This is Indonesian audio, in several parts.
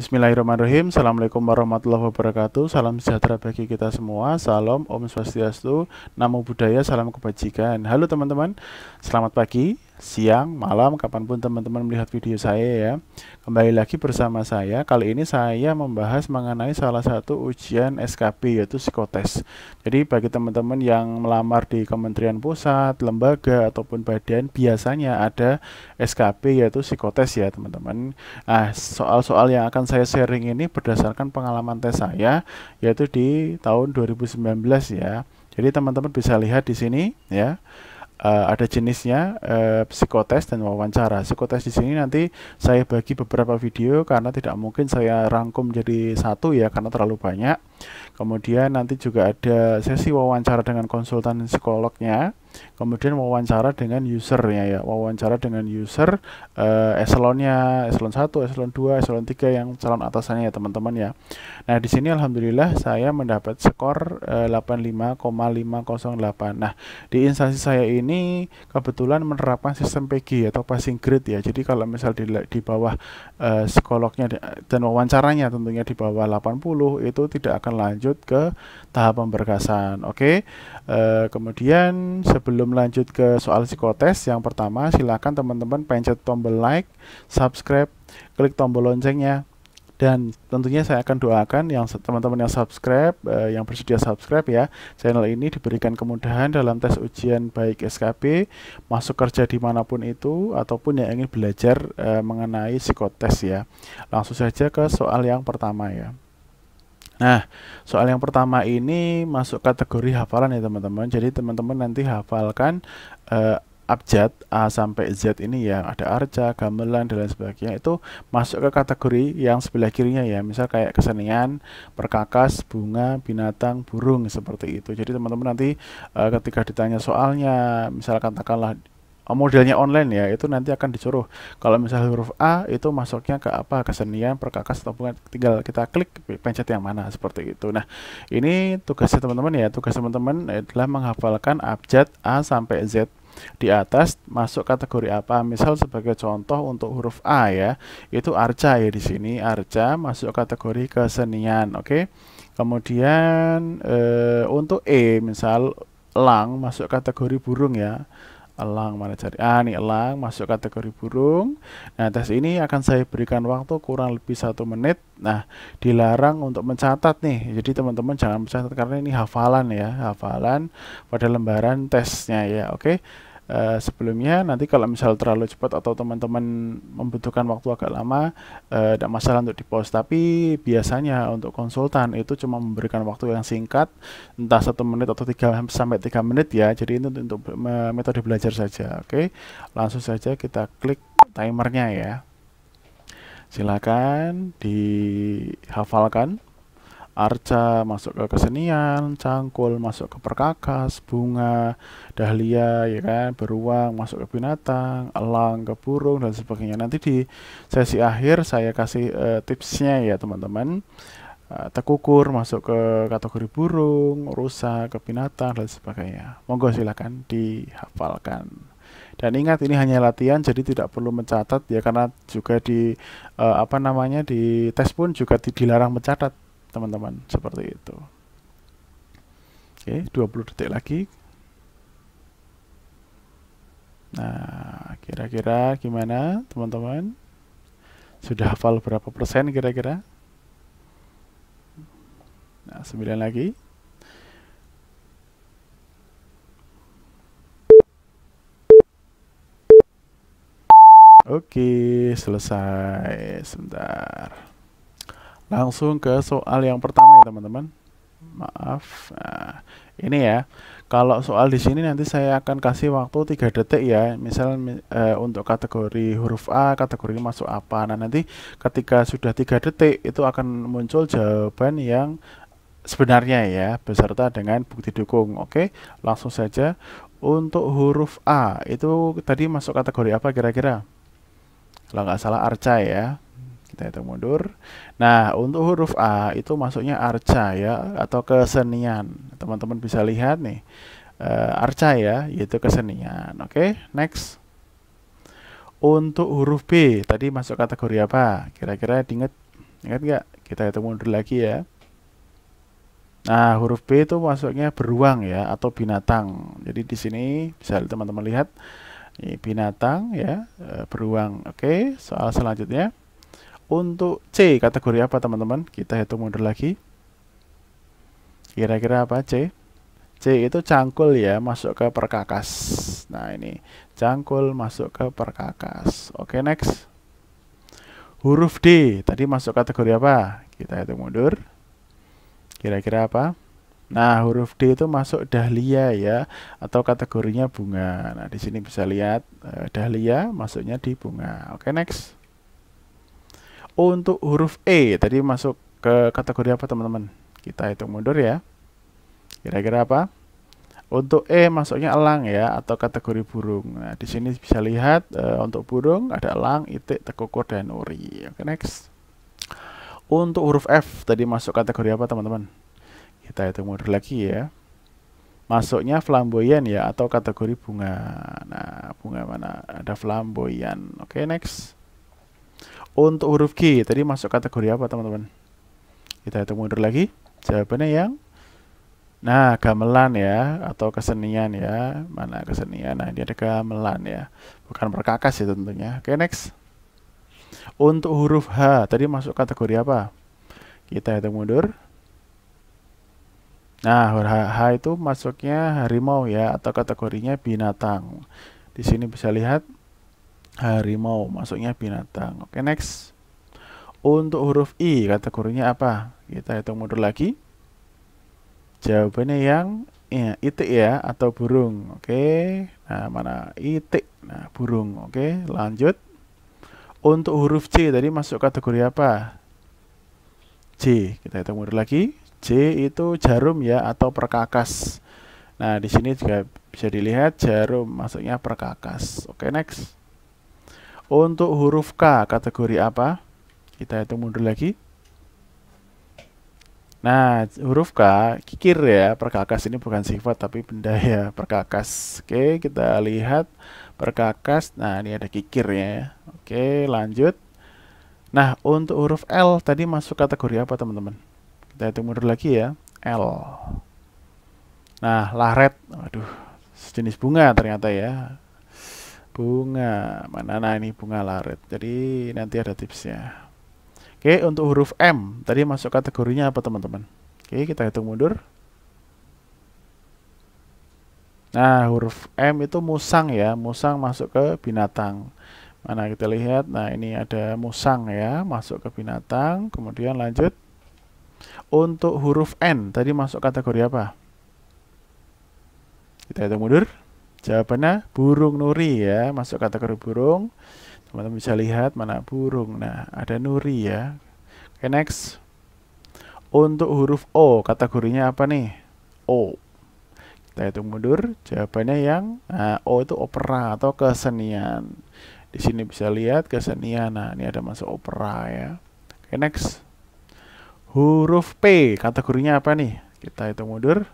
Bismillahirrahmanirrahim. Assalamualaikum warahmatullahi wabarakatuh. Salam sejahtera bagi kita semua. Salam Om Swastiastu, Namo Buddhaya, salam kebajikan. Halo teman-teman, selamat pagi, siang, malam, kapanpun teman-teman melihat video saya ya. Kembali lagi bersama saya. Kali ini saya membahas mengenai salah satu ujian SKB, yaitu psikotes. Jadi bagi teman-teman yang melamar di Kementerian Pusat, lembaga ataupun badan, biasanya ada SKB yaitu psikotes ya teman-teman. Nah, soal-soal yang akan saya sharing ini berdasarkan pengalaman tes saya, yaitu di tahun 2019 ya. Jadi teman-teman bisa lihat di sini ya. Ada jenisnya psikotes dan wawancara. Psikotes di sini nanti saya bagi beberapa video karena tidak mungkin saya rangkum jadi satu ya karena terlalu banyak. Kemudian nanti juga ada sesi wawancara dengan konsultan psikolognya. Kemudian wawancara dengan usernya ya, wawancara dengan user eselonnya, eselon 1, eselon 2, eselon 3 yang calon atasannya ya teman-teman ya. Nah, di sini alhamdulillah saya mendapat skor 85,508. Nah, di instansi saya ini kebetulan menerapkan sistem PG atau passing grade ya. Jadi kalau misal di bawah psikolognya dan wawancaranya tentunya di bawah 80 itu tidak akan lanjut ke tahap pemberkasan. Oke. Kemudian sebelum lanjut ke soal psikotes, yang pertama silakan teman-teman pencet tombol like, subscribe, klik tombol loncengnya. Dan tentunya saya akan doakan yang teman-teman yang subscribe, yang bersedia subscribe ya, channel ini diberikan kemudahan dalam tes ujian baik SKB, masuk kerja dimanapun itu, ataupun yang ingin belajar mengenai psikotes ya. Langsung saja ke soal yang pertama ya. Nah, soal yang pertama ini masuk kategori hafalan ya teman-teman. Jadi teman-teman nanti hafalkan abjad A sampai Z ini ya, ada arca, gamelan, dan lain sebagainya. Itu masuk ke kategori yang sebelah kirinya ya, misal kayak kesenian, perkakas, bunga, binatang, burung, seperti itu. Jadi teman-teman nanti ketika ditanya soalnya, misal katakanlah modelnya online ya, itu nanti akan disuruh kalau misalnya huruf A itu masuknya ke apa, kesenian, perkakas, atau bukan, tinggal kita klik pencet yang mana, seperti itu. Nah, ini tugasnya teman-teman ya, tugas teman-teman adalah menghafalkan abjad A sampai Z di atas masuk kategori apa. Misal sebagai contoh untuk huruf A ya, itu arca ya, di sini arca masuk kategori kesenian. Oke. Kemudian untuk E misal elang masuk kategori burung ya. Elang mana cari? Nih elang masuk kategori burung. Nah, tes ini akan saya berikan waktu kurang lebih 1 menit. Nah, dilarang untuk mencatat nih. Jadi teman-teman jangan mencatat karena ini hafalan ya, hafalan pada lembaran tesnya ya. Oke. Sebelumnya nanti kalau misal terlalu cepat atau teman-teman membutuhkan waktu agak lama, tidak masalah untuk di-pause. Tapi biasanya untuk konsultan itu cuma memberikan waktu yang singkat, entah 1 menit atau 3 sampai 3 menit ya. Jadi itu untuk metode belajar saja. Oke, langsung saja kita klik timernya ya. Silakan dihafalkan. Arca masuk ke kesenian, cangkul masuk ke perkakas, bunga, dahlia ya kan, beruang masuk ke binatang, elang ke burung, dan sebagainya. Nanti di sesi akhir saya kasih tipsnya ya teman-teman. Tekukur masuk ke kategori burung, rusa ke binatang, dan sebagainya. Monggo silakan dihafalkan. Dan ingat, ini hanya latihan, jadi tidak perlu mencatat ya, karena juga di di tes pun juga dilarang mencatat teman-teman, seperti itu. Oke, 20 detik lagi. Nah, kira-kira gimana teman-teman? Sudah hafal berapa persen kira-kira? Nah, 9 lagi. Oke, selesai. Sebentar. Langsung ke soal yang pertama ya teman-teman. Maaf. Nah, ini ya. Kalau soal di sini nanti saya akan kasih waktu 3 detik ya. Misal untuk kategori huruf A, kategori ini masuk apa. Nah, nanti ketika sudah 3 detik itu akan muncul jawaban yang sebenarnya ya, beserta dengan bukti dukung. Oke, langsung saja. Untuk huruf A itu tadi masuk kategori apa kira-kira? Kalau nggak salah arca ya. Kita hitung mundur. Nah, untuk huruf A itu masuknya arca ya, atau kesenian. Teman-teman bisa lihat nih, arca ya, yaitu kesenian. Oke, next. Untuk huruf B tadi masuk kategori apa? Kira-kira diingat Ingat nggak? Kita hitung mundur lagi ya. Nah, huruf B itu masuknya beruang ya atau binatang. Jadi di sini bisa teman-teman lihat ini binatang ya, beruang. Oke, soal selanjutnya. Untuk C kategori apa teman-teman? Kita hitung mundur lagi. Kira-kira apa C? C itu cangkul ya, masuk ke perkakas. Nah, ini cangkul masuk ke perkakas. Oke, next. Huruf D tadi masuk kategori apa? Kita hitung mundur. Kira-kira apa? Nah, huruf D itu masuk dahlia ya, atau kategorinya bunga. Nah, di sini bisa lihat dahlia masuknya di bunga. Oke, next. Untuk huruf E tadi masuk ke kategori apa teman-teman? Kita hitung mundur ya. Kira-kira apa? Untuk E masuknya elang ya, atau kategori burung. Nah, di sini bisa lihat untuk burung ada elang, itik, tekukur, dan uri. Oke, next. Untuk huruf F tadi masuk kategori apa teman-teman? Kita hitung mundur lagi ya. Masuknya flamboyan ya, atau kategori bunga. Nah, bunga mana? Ada flamboyan. Oke, next. Untuk huruf G tadi masuk kategori apa teman-teman? Kita hitung mundur lagi. Jawabannya yang gamelan ya, atau kesenian ya. Mana kesenian? Nah, ini ada gamelan ya. Bukan perkakas ya tentunya. Oke, next. Untuk huruf H tadi masuk kategori apa? Kita hitung mundur. Nah, huruf H itu masuknya harimau ya, atau kategorinya binatang. Di sini bisa lihat harimau masuknya binatang. Oke, next. Untuk huruf I kategorinya apa? Kita hitung mundur lagi. Jawabannya yang itik ya, atau burung. Oke. Nah, mana itik? Nah, burung. Oke, lanjut. Untuk huruf C tadi masuk kategori apa? J. Kita hitung mundur lagi. J itu jarum ya, atau perkakas. Nah, di sini juga bisa dilihat jarum masuknya perkakas. Oke, next. Untuk huruf K kategori apa? Kita hitung mundur lagi. Nah, huruf K kikir ya, perkakas ini bukan sifat tapi benda ya, perkakas. Oke, kita lihat perkakas. Nah, ini ada kikirnya. Oke, lanjut. Nah, untuk huruf L tadi masuk kategori apa teman-teman? Kita hitung mundur lagi ya. L. Nah, laret. Waduh, sejenis bunga ternyata ya. Bunga. Mana? Nah, ini bunga laret. Jadi nanti ada tipsnya. Oke, untuk huruf M tadi masuk kategorinya apa teman-teman? Oke, kita hitung mundur. Nah, huruf M itu musang ya. Musang masuk ke binatang. Mana kita lihat? Nah, ini ada musang ya, masuk ke binatang. Kemudian lanjut. Untuk huruf N tadi masuk kategori apa? Kita hitung mundur. Jawabannya burung nuri ya, masuk kategori burung. Teman-teman bisa lihat mana burung. Nah, ada nuri ya. Oke, next. Untuk huruf O kategorinya apa nih? O. Kita hitung mundur. Jawabannya yang O itu opera atau kesenian. Di sini bisa lihat kesenian. Nah, ini ada masuk opera ya. Oke, next. Huruf P kategorinya apa nih? Kita hitung mundur.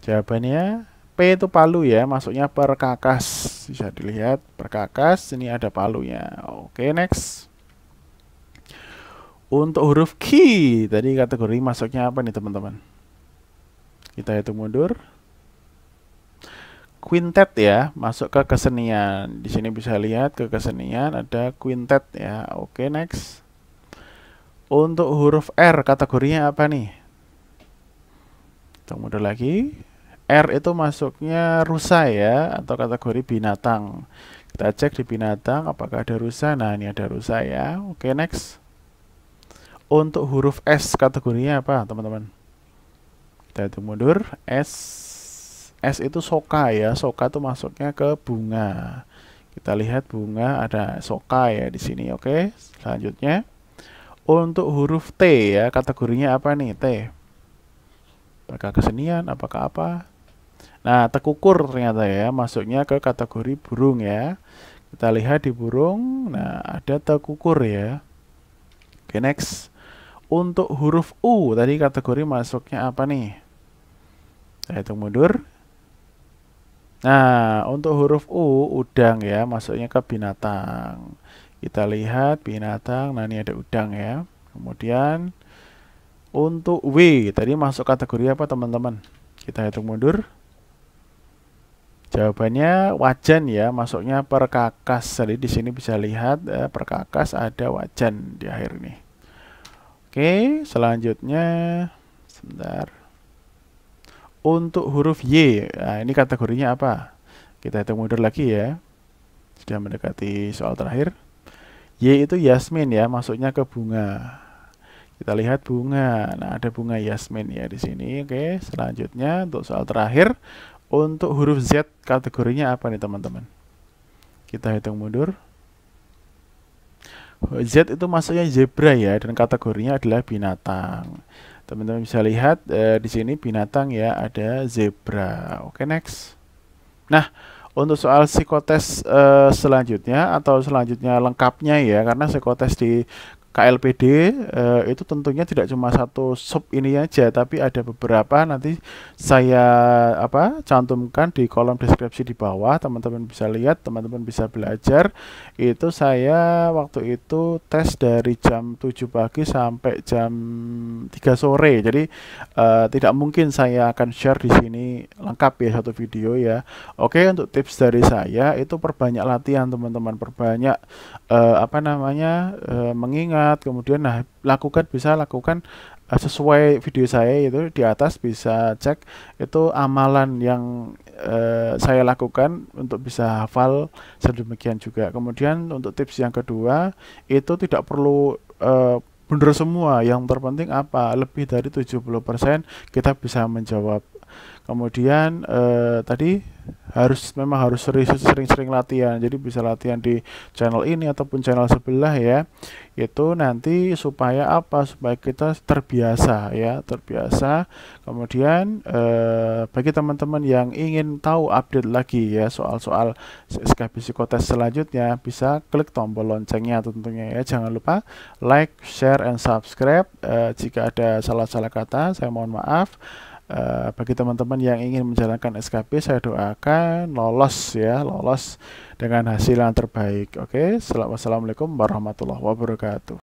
Jawabannya P itu palu ya, masuknya perkakas. Bisa dilihat perkakas, ini ada palunya. Oke, next. Untuk huruf Q tadi kategori masuknya apa nih teman-teman? Kita hitung mundur. Quintet ya, masuk ke kesenian. Di sini bisa lihat ke kesenian ada quintet ya. Oke, next. Untuk huruf R kategorinya apa nih? Hitung mundur lagi. R itu masuknya rusa ya, atau kategori binatang. Kita cek di binatang apakah ada rusa. Nah, ini ada rusa ya. Oke, next. Untuk huruf S kategorinya apa teman-teman? Kita hitung mundur. S itu soka ya. Soka itu masuknya ke bunga. Kita lihat bunga ada soka ya di sini. Oke, selanjutnya. Untuk huruf T ya, kategorinya apa nih? T. Apakah kesenian? Apakah apa? Nah, tekukur ternyata ya, masuknya ke kategori burung ya. Kita lihat di burung, nah ada tekukur ya. Oke, next. Untuk huruf U, tadi kategori masuknya apa nih? Saya hitung mundur. Nah, untuk huruf U, udang ya, masuknya ke binatang. Kita lihat binatang, nah ini ada udang ya. Kemudian untuk W, tadi masuk kategori apa teman-teman? Kita hitung mundur. Jawabannya wajan ya, masuknya perkakas. Jadi di sini bisa lihat perkakas ada wajan di akhir ini. Oke, selanjutnya sebentar. Untuk huruf Y, nah ini kategorinya apa? Kita hitung mundur lagi ya. Sudah mendekati soal terakhir. Y itu Yasmin ya, masuknya ke bunga. Kita lihat bunga. Nah, ada bunga Yasmin ya di sini. Oke, selanjutnya untuk soal terakhir. Untuk huruf Z kategorinya apa nih teman-teman? Kita hitung mundur. Z itu masuknya zebra ya, dan kategorinya adalah binatang. Teman-teman bisa lihat di sini binatang ya, ada zebra. Oke, next. Nah, untuk soal psikotes selanjutnya atau selanjutnya lengkapnya ya, karena psikotes di KLPD itu tentunya tidak cuma satu sub ini aja, tapi ada beberapa nanti saya cantumkan di kolom deskripsi di bawah. Teman-teman bisa lihat, teman-teman bisa belajar. Itu saya waktu itu tes dari jam 7 pagi sampai jam 3 sore. Jadi tidak mungkin saya akan share di sini lengkap ya satu video ya. Oke, untuk tips dari saya itu perbanyak latihan teman-teman, perbanyak mengingat, kemudian bisa lakukan sesuai video saya itu di atas, bisa cek itu amalan yang saya lakukan untuk bisa hafal sedemikian juga. Kemudian untuk tips yang kedua itu tidak perlu benar semua, yang terpenting apa? Lebih dari 70% kita bisa menjawab. Kemudian tadi memang harus sering-sering latihan. Jadi bisa latihan di channel ini ataupun channel sebelah ya. Itu nanti supaya apa? Supaya kita terbiasa ya, terbiasa. Kemudian bagi teman-teman yang ingin tahu update lagi ya soal-soal SKB Psikotes selanjutnya, bisa klik tombol loncengnya tentunya ya. Jangan lupa like, share, and subscribe. Jika ada salah-salah kata, saya mohon maaf. Bagi teman-teman yang ingin menjalankan SKB, saya doakan lolos ya, lolos dengan hasil yang terbaik. Oke, wassalamualaikum warahmatullahi wabarakatuh.